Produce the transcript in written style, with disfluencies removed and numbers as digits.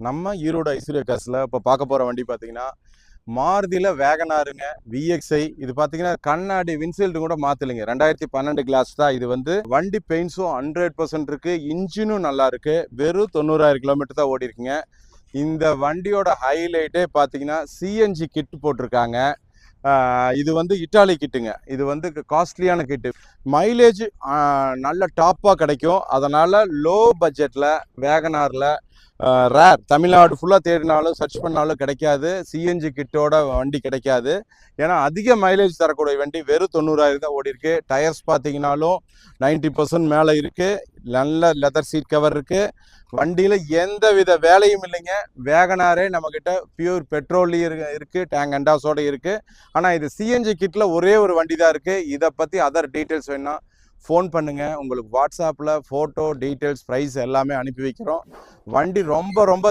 நம்ம ஈரோடு ஐஸ்வர்யா காசில் இப்போ பார்க்க போகிற வண்டி பார்த்தீங்கன்னா மாருதியில் வேகனாருங்க விஎக்ஸ்ஐ. இது பார்த்தீங்கன்னா கண்ணாடி வின்சீல்டு கூட மாற்றலைங்க, 2012 கிளாஸ் தான். இது வந்து வண்டி பெயிண்ட்ஸும் 100% இருக்குது, இன்ஜினும் நல்லா இருக்குது. வெறும் 90,000 கிலோமீட்டர் தான் ஓடி இருக்குங்க. இந்த வண்டியோட ஹைலைட்டே பார்த்தீங்கன்னா சிஎன்ஜி கிட் போட்டிருக்காங்க. இது வந்து இட்டாலி கிட்டுங்க. இது வந்து காஸ்ட்லியான கிட்டு. மைலேஜ் நல்ல டாப்பாக கிடைக்கும். அதனால் லோ பட்ஜெட்டில் வேகனாரில் ரேர் தமிழ்நாடு ஃபுல்லாக தேடினாலும் சர்ச் பண்ணாலும் கிடைக்காது. சிஎன்ஜி கிட்டோட வண்டி கிடைக்காது. ஏன்னா அதிக மைலேஜ் தரக்கூடிய வண்டி. வெறும் 90,000 தான் ஓடி இருக்கு. டயர்ஸ் பார்த்தீங்கன்னாலும் 90% மேலே இருக்குது. நல்ல லெதர் சீட் கவர் இருக்குது. வண்டியில் எந்த வித வேலையும் இல்லைங்க. வேகனாரே நம்மக்கிட்ட பியூர் பெட்ரோல்லையும் இருக்குது, டேங்க் அண்டாஸோட இருக்குது. ஆனால் இது சிஎன்ஜி கிட்டில் ஒரே ஒரு வண்டி தான் இருக்குது. இதை பற்றி அதர் டீட்டெயில்ஸ் வேணுன்னா ஃபோன் பண்ணுங்கள். உங்களுக்கு வாட்ஸ்அப்பில் ஃபோட்டோ டீட்டெயில்ஸ் ப்ரைஸ் எல்லாமே அனுப்பி வைக்கிறோம். வண்டி ரொம்ப ரொம்ப